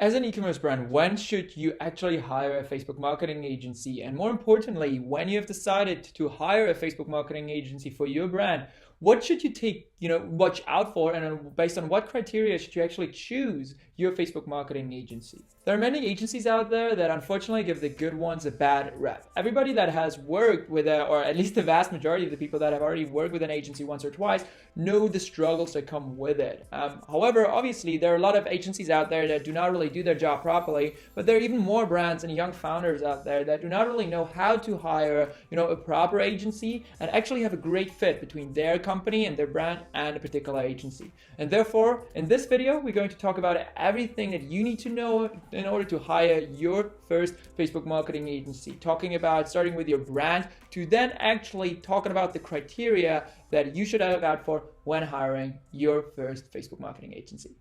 As an e-commerce brand, when should you actually hire a Facebook marketing agency? And more importantly, when you have decided to hire a Facebook marketing agency for your brand, what should you watch out for, and based on what criteria should you actually choose your Facebook marketing agency? There are many agencies out there that unfortunately give the good ones a bad rep. Everybody that has worked with or at least the vast majority of the people that have already worked with an agency once or twice know the struggles that come with it. However, obviously, there are a lot of agencies out there that do not really do their job properly, but there are even more brands and young founders out there that do not really know how to hire, a proper agency and actually have a great fit between their company and their brand and a particular agency. And therefore, in this video, we're going to talk about everything that you need to know in order to hire your first Facebook marketing agency. Talking about starting with your brand to then actually talking about the criteria that you should look out for when hiring your first Facebook marketing agency.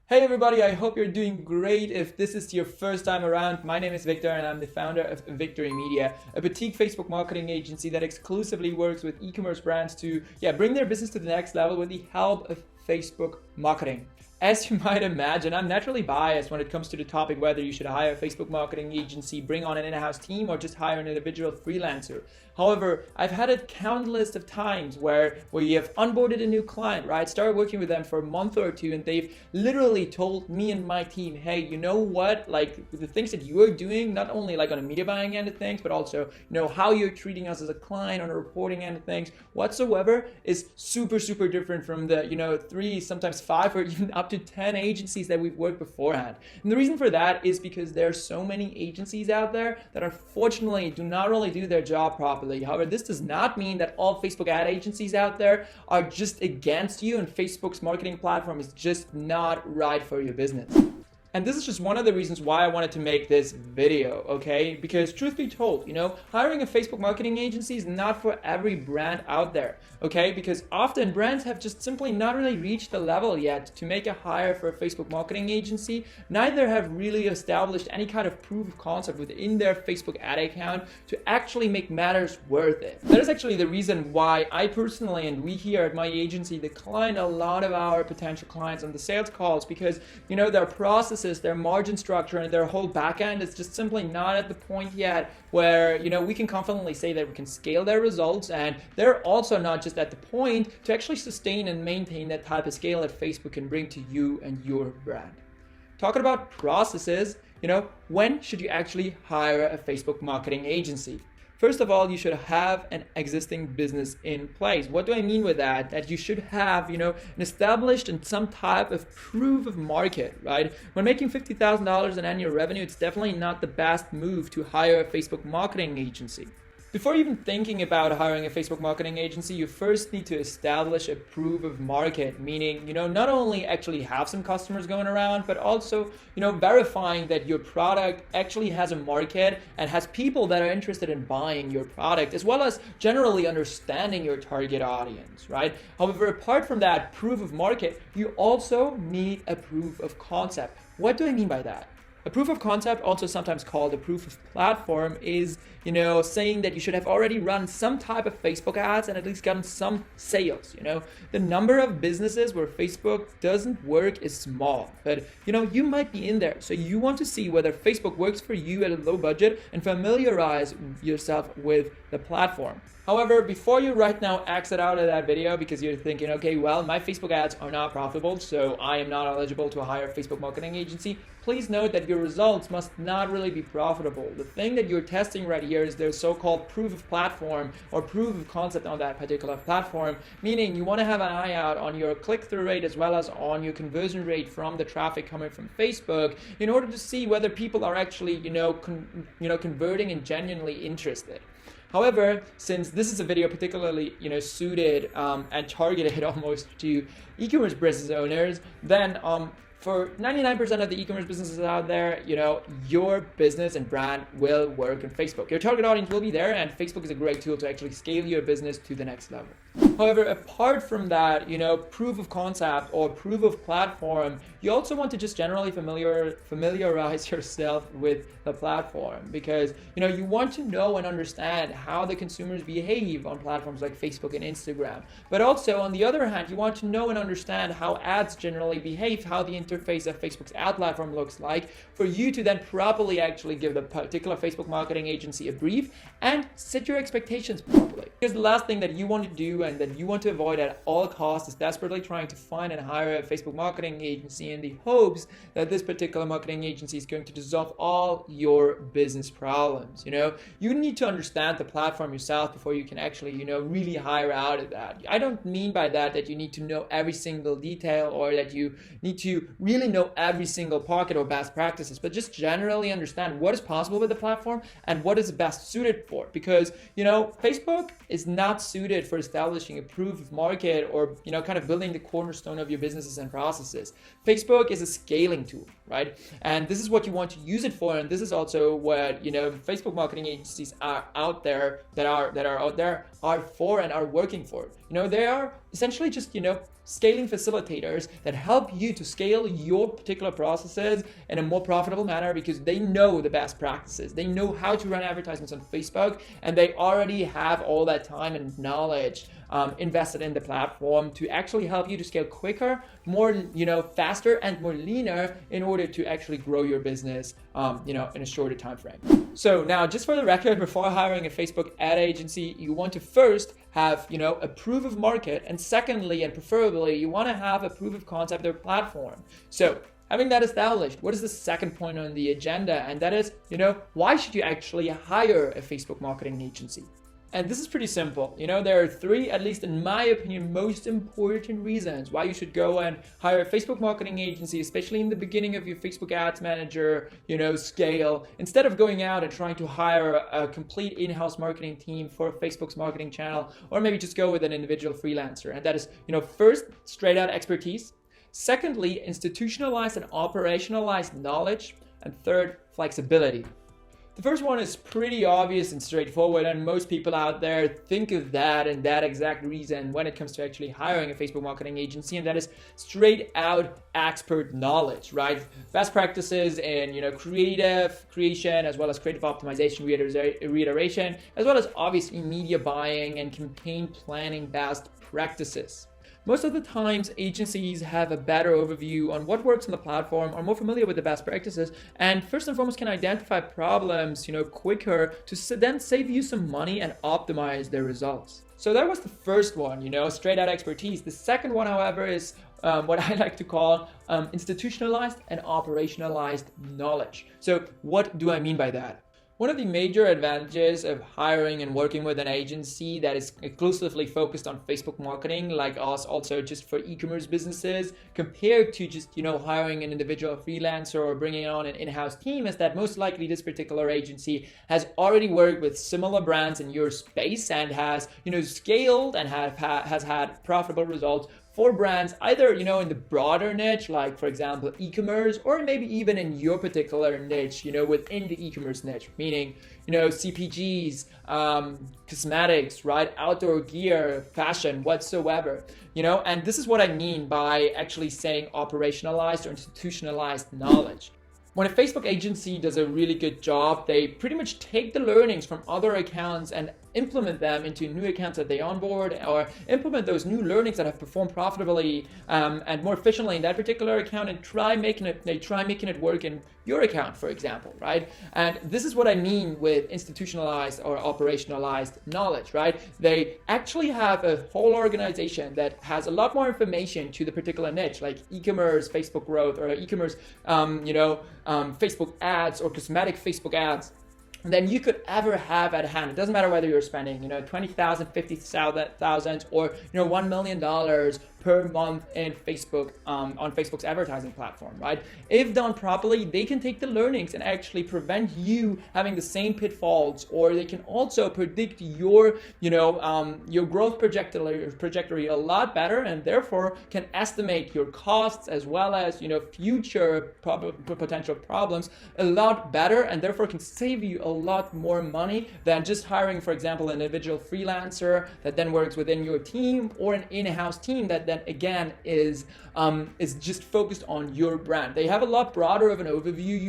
Hey everybody, I hope you're doing great. If this is your first time around, my name is Victor and I'm the founder of Victory Media, a boutique Facebook marketing agency that exclusively works with e-commerce brands to bring their business to the next level with the help of Facebook marketing. As you might imagine, I'm naturally biased when it comes to the topic whether you should hire a Facebook marketing agency, bring on an in-house team, or just hire an individual freelancer. However, I've had it countless of times where you have onboarded a new client, right? Started working with them for a month or two, and they've literally told me and my team, hey, you know what? Like the things that you are doing, not only like on a media buying end of things, but also, how you're treating us as a client on a reporting end of things whatsoever is super, super different from the, 3, sometimes 5, or even up to 10 agencies that we've worked beforehand. And the reason for that is because there are so many agencies out there that unfortunately do not really do their job properly. However, this does not mean that all Facebook ad agencies out there are just against you and Facebook's marketing platform is just not right for your business. And this is just one of the reasons why I wanted to make this video, okay? Because truth be told, hiring a Facebook marketing agency is not for every brand out there, okay? Because often brands have just simply not really reached the level yet to make a hire for a Facebook marketing agency, neither have really established any kind of proof of concept within their Facebook ad account to actually make matters worth it. That is actually the reason why I personally, and we here at my agency, decline a lot of our potential clients on the sales calls because, their process, their margin structure, and their whole backend is just simply not at the point yet where we can confidently say that we can scale their results, and they're also not just at the point to actually sustain and maintain that type of scale that Facebook can bring to you and your brand. Talking about processes, when should you actually hire a Facebook marketing agency? First of all, you should have an existing business in place. What do I mean with that? That you should have, an established and some type of proof of market, right? When making $50,000 in annual revenue, it's definitely not the best move to hire a Facebook marketing agency. Before even thinking about hiring a Facebook marketing agency, you first need to establish a proof of market, meaning, not only actually have some customers going around, but also, verifying that your product actually has a market and has people that are interested in buying your product, as well as generally understanding your target audience, right? However, apart from that proof of market, you also need a proof of concept. What do I mean by that? A proof of concept, also sometimes called a proof of platform, is, saying that you should have already run some type of Facebook ads and at least gotten some sales. The number of businesses where Facebook doesn't work is small, but you might be in there. So you want to see whether Facebook works for you at a low budget and familiarize yourself with the platform. However, before you right now exit out of that video because you're thinking, okay, well, my Facebook ads are not profitable, so I am not eligible to hire a Facebook marketing agency, please note that your results must not really be profitable. The thing that you're testing right here is their so-called proof of platform or proof of concept on that particular platform, meaning you want to have an eye out on your click-through rate as well as on your conversion rate from the traffic coming from Facebook in order to see whether people are actually, converting and genuinely interested. However, since this is a video particularly, suited and targeted almost to e-commerce business owners, then for 99% of the e-commerce businesses out there, your business and brand will work on Facebook. Your target audience will be there, and Facebook is a great tool to actually scale your business to the next level. However, apart from that, proof of concept or proof of platform, you also want to just generally familiarize yourself with the platform, because you want to know and understand how the consumers behave on platforms like Facebook and Instagram. But also, on the other hand, you want to know and understand how ads generally behave, how the interface of Facebook's ad platform looks like, for you to then properly actually give the particular Facebook marketing agency a brief and set your expectations properly. Because the last thing that you want to do and that you want to avoid at all costs is desperately trying to find and hire a Facebook marketing agency in the hopes that this particular marketing agency is going to dissolve all your business problems. You need to understand the platform yourself before you can actually, really hire out of that. I don't mean by that you need to know every single detail or that you need to really know every single pocket or best practices, but just generally understand what is possible with the platform and what is best suited for. Because, Facebook is not suited for establishing a proof of market or, kind of building the cornerstone of your businesses and processes. Facebook is a scaling tool, right? And this is what you want to use it for. And this is also what, Facebook marketing agencies are out there that are out there are for and are working for. They are essentially just, scaling facilitators that help you to scale your particular processes in a more profitable manner, because they know the best practices. They know how to run advertisements on Facebook, and they already have all that time and knowledge invested in the platform to actually help you to scale quicker, more, faster and more leaner in order to actually grow your business, in a shorter time frame. So now, just for the record, before hiring a Facebook ad agency, you want to first have, a proof of market, and secondly, and preferably, you want to have a proof of concept of platform. So having that established, what is the second point on the agenda? And that is, why should you actually hire a Facebook marketing agency? And this is pretty simple. There are three, at least in my opinion, most important reasons why you should go and hire a Facebook marketing agency, especially in the beginning of your Facebook Ads Manager, scale, instead of going out and trying to hire a complete in-house marketing team for Facebook's marketing channel, or maybe just go with an individual freelancer. And that is, first, straight out expertise. Secondly, institutionalized and operationalized knowledge. And third, flexibility. The first one is pretty obvious and straightforward, and most people out there think of that and that exact reason when it comes to actually hiring a Facebook marketing agency, and that is straight out expert knowledge, right? Best practices in, creative creation, as well as creative optimization, reiteration, as well as obviously media buying and campaign planning best practices. Most of the times, agencies have a better overview on what works on the platform, are more familiar with the best practices, and first and foremost can identify problems, quicker to then save you some money and optimize their results. So that was the first one, straight out expertise. The second one, however, is what I like to call institutionalized and operationalized knowledge. So what do I mean by that? One of the major advantages of hiring and working with an agency that is exclusively focused on Facebook marketing, like us, also just for e-commerce businesses, compared to just, hiring an individual freelancer or bringing on an in-house team, is that most likely this particular agency has already worked with similar brands in your space and has, scaled and has had profitable results for brands, either, in the broader niche, like for example, e-commerce, or maybe even in your particular niche, within the e-commerce niche, meaning, CPGs, cosmetics, right? Outdoor gear, fashion, whatsoever, and this is what I mean by actually saying operationalized or institutionalized knowledge. When a Facebook agency does a really good job, they pretty much take the learnings from other accounts and implement them into new accounts that they onboard, or implement those new learnings that have performed profitably and more efficiently in that particular account, and try making it work in your account, for example, right? And this is what I mean with institutionalized or operationalized knowledge, right? They actually have a whole organization that has a lot more information to the particular niche, like e-commerce, Facebook growth, or e-commerce, Facebook ads or cosmetic Facebook ads, than you could ever have at hand. It doesn't matter whether you're spending, $20,000, $50,000, or $1 million per month in Facebook, on Facebook's advertising platform, right? If done properly, they can take the learnings and actually prevent you having the same pitfalls, or they can also predict your growth trajectory a lot better, and therefore can estimate your costs as well as future potential problems a lot better, and therefore can save you a lot more money than just hiring, for example, an individual freelancer that then works within your team, or an in-house team that then again is just focused on your brand. They have a lot broader of an overview.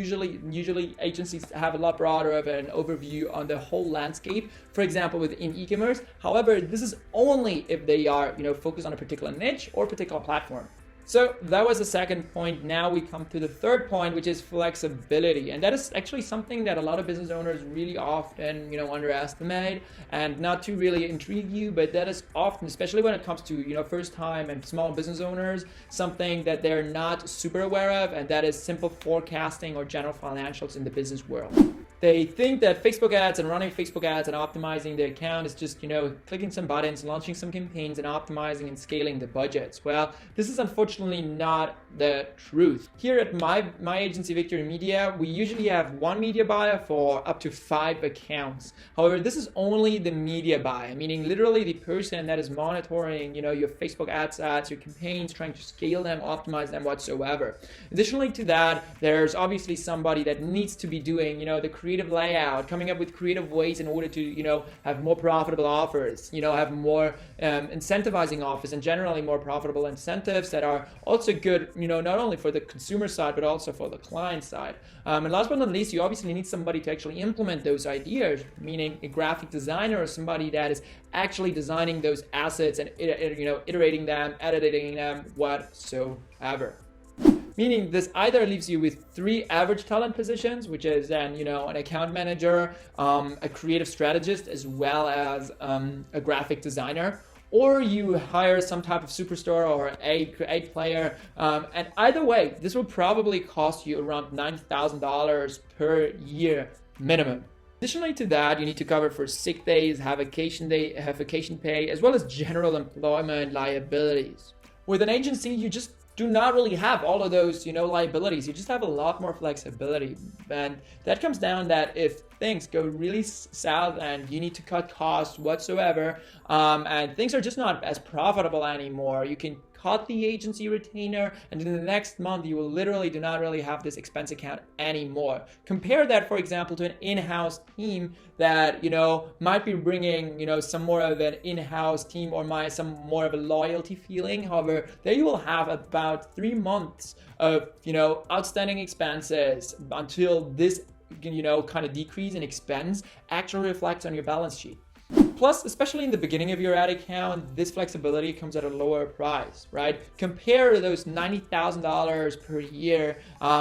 Usually agencies have a lot broader of an overview on the whole landscape, for example, within e-commerce. However, this is only if they are focused on a particular niche or particular platform. So that was the second point. Now we come to the third point, which is flexibility. And that is actually something that a lot of business owners really often, underestimate, and not to really intrigue you, but that is often, especially when it comes to, first time and small business owners, something that they're not super aware of, and that is simple forecasting or general financials in the business world. They think that Facebook ads and running Facebook ads and optimizing the account is just, clicking some buttons, launching some campaigns, and optimizing and scaling the budgets. Well, this is unfortunately not the truth. Here at my agency, Victory Media, we usually have one media buyer for up to 5 accounts. However, this is only the media buyer, meaning literally the person that is monitoring, your Facebook ads, your campaigns, trying to scale them, optimize them whatsoever. Additionally to that, there's obviously somebody that needs to be doing, the creative layout, coming up with creative ways in order to, have more profitable offers, have more incentivizing offers, and generally more profitable incentives that are also good, not only for the consumer side, but also for the client side. And last but not least, you obviously need somebody to actually implement those ideas, meaning a graphic designer or somebody that is actually designing those assets and, iterating them, editing them, whatsoever. Meaning this either leaves you with 3 average talent positions, which is then, an account manager, a creative strategist, as well as a graphic designer, or you hire some type of superstar or a player. And either way, this will probably cost you around $9,000 per year minimum. Additionally to that, you need to cover for sick days, have vacation pay, as well as general employment liabilities. With an agency, you just do not really have all of those, liabilities. You just have a lot more flexibility. And that comes down that if things go really south and you need to cut costs whatsoever, and things are just not as profitable anymore, you can cut the agency retainer, and in the next month you will literally do not really have this expense account anymore. Compare that, for example, to an in-house team that might be bringing some more of an in-house team or some more of a loyalty feeling. However, there you will have about 3 months of outstanding expenses until this kind of decrease in expense actually reflects on your balance sheet. Plus, especially in the beginning of your ad account, this flexibility comes at a lower price, right? Compare those $90,000 per year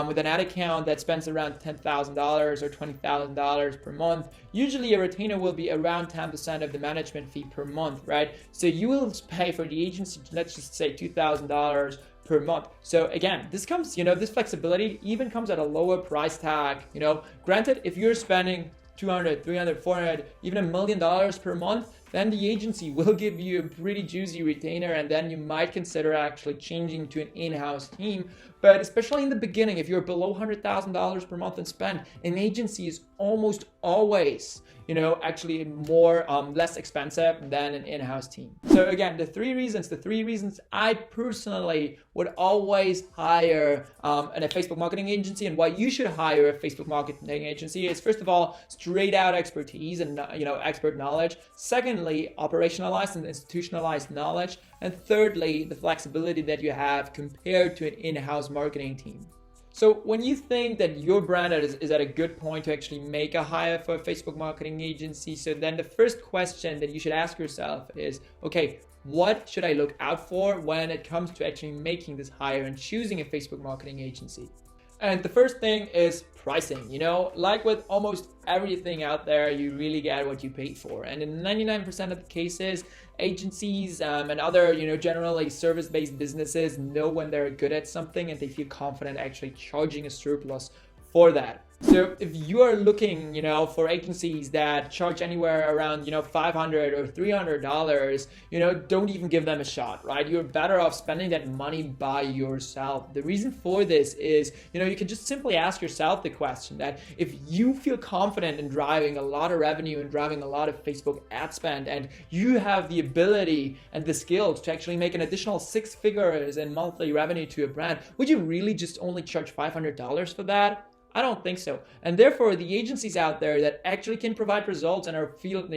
with an ad account that spends around $10,000 or $20,000 per month. Usually a retainer will be around 10% of the management fee per month, right? So you will pay for the agency, let's just say $2,000 per month. So again, this comes, this flexibility even comes at a lower price tag. Granted, if you're spending $200, $300, $400, even $1 million per month, then the agency will give you a pretty juicy retainer, and then you might consider actually changing to an in-house team. But especially in the beginning, if you're below $100,000 per month in spend, an agency is almost always, actually less expensive than an in-house team. So again, the three reasons I personally would always hire a Facebook marketing agency, and why you should hire a Facebook marketing agency is, first of all, straight out expertise and expert knowledge. Secondly, operationalized and institutionalized knowledge. And thirdly, the flexibility that you have compared to an in-house marketing team. So when you think that your brand is at a good point to actually make a hire for a Facebook marketing agency, so then the first question that you should ask yourself is, okay, what should I look out for when it comes to actually making this hire and choosing a Facebook marketing agency? And the first thing is pricing. Like with almost everything out there, you really get what you pay for. And in 99% of the cases, agencies and other, generally service-based businesses know when they're good at something, and they feel confident actually charging a surplus for that. So if you are looking, for agencies that charge anywhere around, $500 or $300, don't even give them a shot, right? You're better off spending that money by yourself. The reason for this is, you can just simply ask yourself the question that if you feel confident in driving a lot of revenue and driving a lot of Facebook ad spend, and you have the ability and the skills to actually make an additional 6 figures in monthly revenue to a brand, would you really just only charge $500 for that? I don't think so. And therefore, the agencies out there that actually can provide results and feel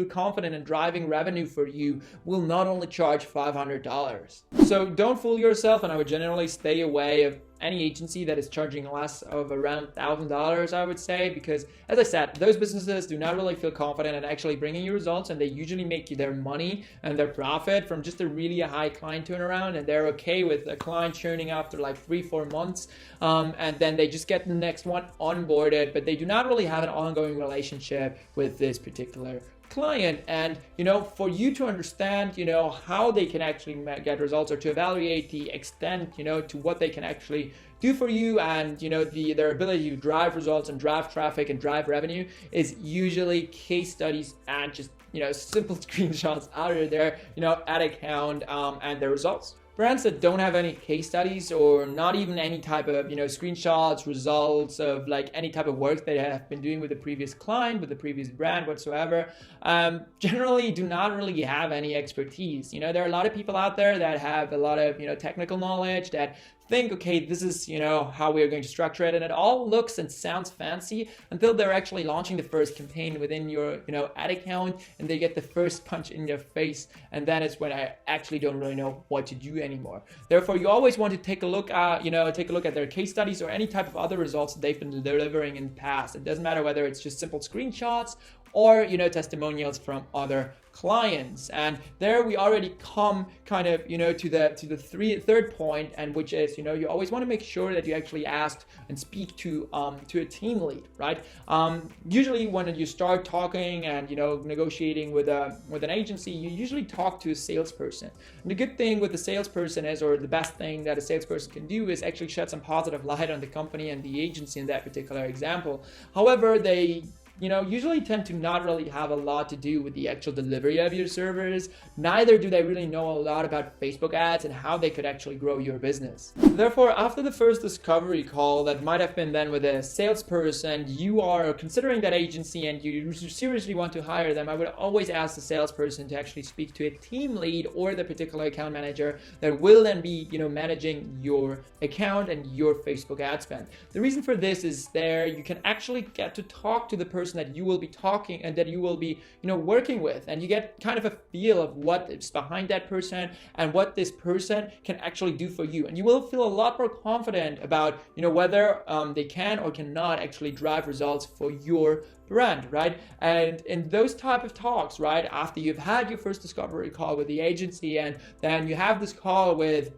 confident in driving revenue for you will not only charge $500. So don't fool yourself, and I would generally stay away of any agency that is charging less of around $1,000, I would say, because as I said, those businesses do not really feel confident in actually bringing you results, and they usually make their money and their profit from just a really high client turnaround, and they're okay with a client churning after like 3-4 months, and then they just get the next one onboarded, but they do not really have an ongoing relationship with this particular client. And for you to understand how they can actually get results, or to evaluate the extent to what they can actually do for you, and their ability to drive results and drive traffic and drive revenue, is usually case studies and just simple screenshots out of their ad account and their results. Brands that don't have any case studies, or not even any type of screenshots, results of like any type of work they have been doing with the previous client, with the previous brand whatsoever, generally do not really have any expertise. There are a lot of people out there that have a lot of technical knowledge, that think, okay, this is how we are going to structure it, and it all looks and sounds fancy until they're actually launching the first campaign within your ad account, and they get the first punch in their face, and then it's when I actually don't really know what to do anymore. Therefore, you always want to take a look at their case studies or any type of other results that they've been delivering in the past. It doesn't matter whether it's just simple screenshots or testimonials from other clients. And there we already come kind of to the third point, and which is you always want to make sure that you actually ask and speak to a team lead, right? Usually when you start talking and negotiating with an agency, you usually talk to a salesperson. And the good thing with the salesperson is, or the best thing that a salesperson can do, is actually shed some positive light on the company and the agency in that particular example. However, they usually tend to not really have a lot to do with the actual delivery of your servers. Neither do they really know a lot about Facebook ads and how they could actually grow your business. Therefore, after the first discovery call that might have been then with a salesperson, you are considering that agency and you seriously want to hire them, I would always ask the salesperson to actually speak to a team lead or the particular account manager that will then be managing your account and your Facebook ad spend. The reason for this is you can actually get to talk to the person that you will be talking and that you will be working with, and you get kind of a feel of what is behind that person and what this person can actually do for you, and you will feel a lot more confident about whether they can or cannot actually drive results for your brand, right? And in those type of talks, right, after you've had your first discovery call with the agency, and then you have this call with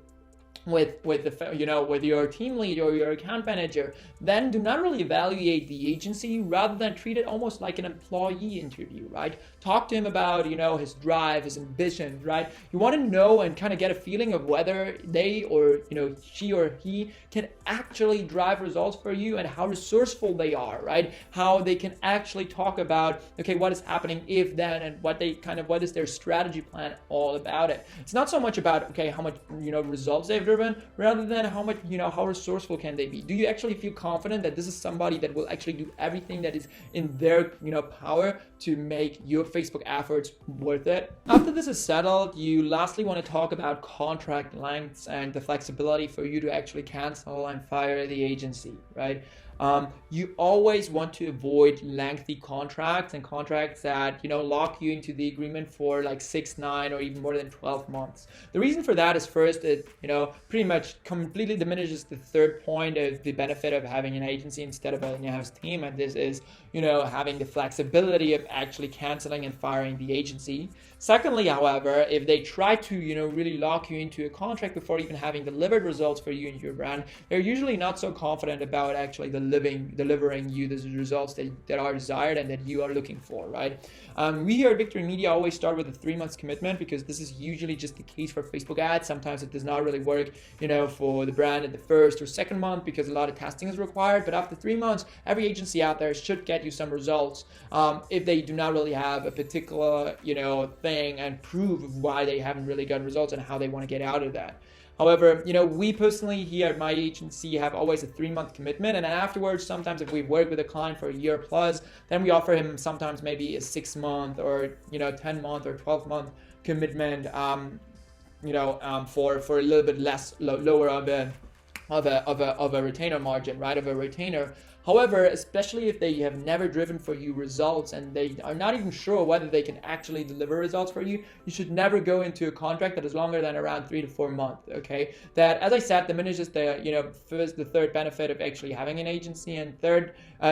your team lead or your account manager, then do not really evaluate the agency, rather than treat it almost like an employee interview, right? Talk to him about his drive, his ambition, right? You want to know and kind of get a feeling of whether they or she or he can actually drive results for you, and how resourceful they are, right? How they can actually talk about, okay, what is happening if then, and what is their strategy plan all about it. It's not so much about, okay, how much results they've driven, rather than how much how resourceful can they be. Do you actually feel confident that this is somebody that will actually do everything that is in their power to make your Facebook efforts worth it? After this is settled, you lastly want to talk about contract lengths and the flexibility for you to actually cancel and fire the agency, right? You always want to avoid lengthy contracts and contracts that lock you into the agreement for like 6, 9, or even more than 12 months. The reason for that is, first, it pretty much completely diminishes the third point of the benefit of having an agency instead of an in-house team, and this is having the flexibility of actually canceling and firing the agency. Secondly, however, if they try to, really lock you into a contract before even having delivered results for you and your brand, they're usually not so confident about actually delivering you the results that are desired and that you are looking for, right? We here at Victory Media always start with a 3-month commitment because this is usually just the case for Facebook ads. Sometimes it does not really work, for the brand in the first or second month because a lot of testing is required. But after 3 months, every agency out there should get you some results if they do not really have a particular, thing and prove why they haven't really gotten results and how they want to get out of that. However, we personally here at my agency have always a 3-month commitment, and then afterwards, sometimes if we work with a client for a year plus, then we offer him sometimes maybe a 6-month or 10-month or 12-month commitment. For a little bit less lower of a retainer margin, right? Of a retainer. However, especially if they have never driven for you results and they are not even sure whether they can actually deliver results for you, you should never go into a contract that is longer than around 3 to 4 months, okay? That, as I said, diminishes the, first, the third benefit of actually having an agency, and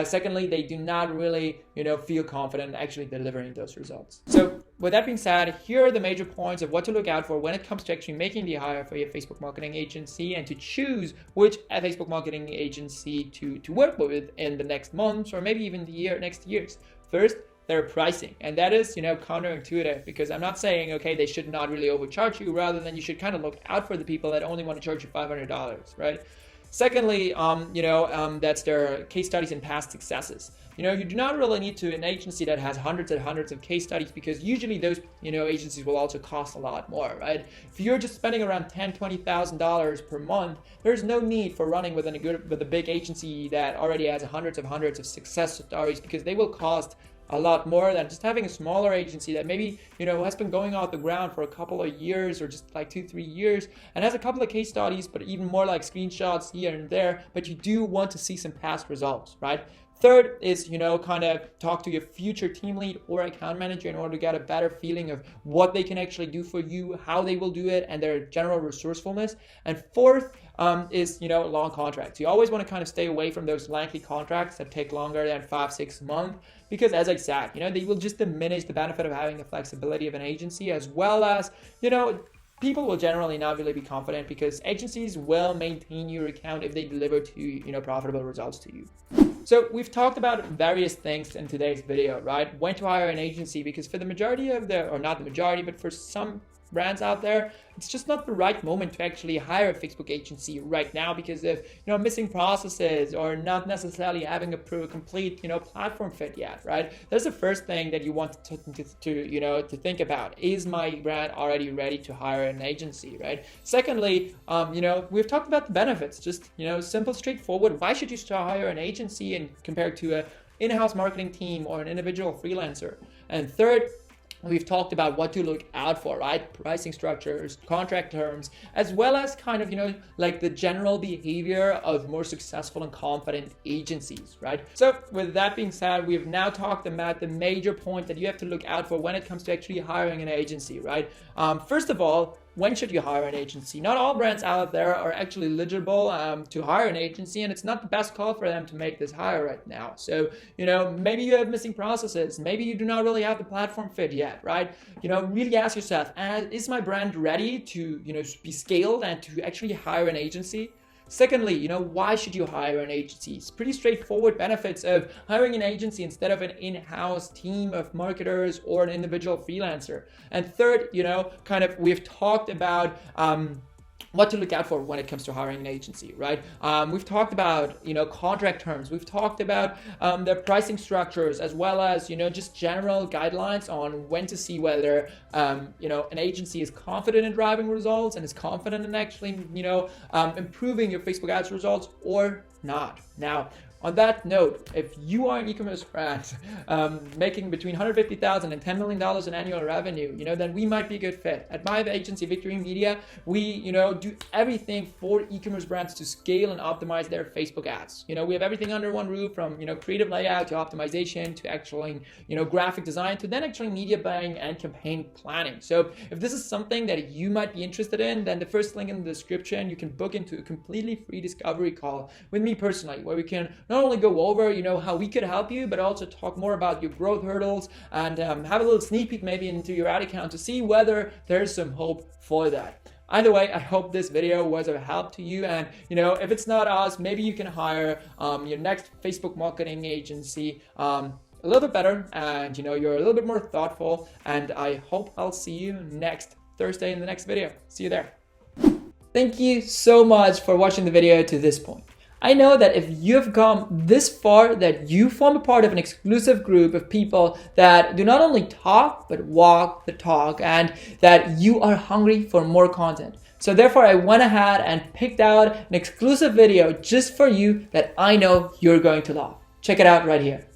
secondly, they do not really, feel confident in actually delivering those results. So with that being said, here are the major points of what to look out for when it comes to actually making the hire for your Facebook marketing agency and to choose which Facebook marketing agency to work with in the next months or maybe even next years. First, their pricing, and that is counterintuitive, because I'm not saying okay they should not really overcharge you, rather than you should kind of look out for the people that only want to charge you $500, right? Secondly, that's their case studies and past successes. You do not really need an agency that has hundreds and hundreds of case studies, because usually those, agencies will also cost a lot more, right? If you're just spending around $10,000-$20,000 per month, there's no need for running with a big agency that already has hundreds of success stories, because they will cost a lot more than just having a smaller agency that maybe, has been going off the ground for a couple of years or just like 2-3 years and has a couple of case studies, but even more like screenshots here and there, but you do want to see some past results, right? Third is, kind of talk to your future team lead or account manager in order to get a better feeling of what they can actually do for you, how they will do it, and their general resourcefulness. And fourth is, long contracts. You always want to kind of stay away from those lengthy contracts that take longer than 5-6 months, because as I said, they will just diminish the benefit of having the flexibility of an agency, as well as, people will generally not really be confident, because agencies will maintain your account if they deliver to profitable results to you. So we've talked about various things in today's video, right? When to hire an agency, because for the majority of or not the majority, but for some brands out there, it's just not the right moment to actually hire a Facebook agency right now, because of missing processes or not necessarily having a complete platform fit yet, right? That's the first thing that you want to think about. Is my brand already ready to hire an agency, right? Secondly, we've talked about the benefits, just simple, straightforward. Why should you hire an agency and compared to an in-house marketing team or an individual freelancer? And third, we've talked about what to look out for, right? Pricing structures, contract terms, as well as kind of, like the general behavior of more successful and confident agencies, right? So with that being said, we've now talked about the major point that you have to look out for when it comes to actually hiring an agency, right? First of all, when should you hire an agency? Not all brands out there are actually eligible to hire an agency, and it's not the best call for them to make this hire right now. So, maybe you have missing processes. Maybe you do not really have the platform fit yet, right? Really ask yourself, is my brand ready to, be scaled and to actually hire an agency? Secondly, why should you hire an agency? It's pretty straightforward benefits of hiring an agency instead of an in-house team of marketers or an individual freelancer. And third, we've talked about what to look out for when it comes to hiring an agency, right? We've talked about, contract terms. We've talked about their pricing structures, as well as, just general guidelines on when to see whether, an agency is confident in driving results and is confident in actually, improving your Facebook ads results or not. Now, on that note, if you are an e-commerce brand making between $150,000 and $10 million in annual revenue, then we might be a good fit. At my agency, Victory Media, we, do everything for e-commerce brands to scale and optimize their Facebook ads. We have everything under one roof, from, creative layout to optimization to actually, graphic design to then actually media buying and campaign planning. So if this is something that you might be interested in, then the first link in the description, you can book into a completely free discovery call with me personally, where we can not only go over, how we could help you, but also talk more about your growth hurdles and have a little sneak peek maybe into your ad account to see whether there's some hope for that. Either way, I hope this video was of help to you, and if it's not us, maybe you can hire your next Facebook marketing agency a little bit better, and you're a little bit more thoughtful, and I hope I'll see you next Thursday in the next video. See you there. Thank you so much for watching the video to this point. I know that if you've come this far, that you form a part of an exclusive group of people that do not only talk, but walk the talk, and that you are hungry for more content. So therefore, I went ahead and picked out an exclusive video just for you that I know you're going to love. Check it out right here.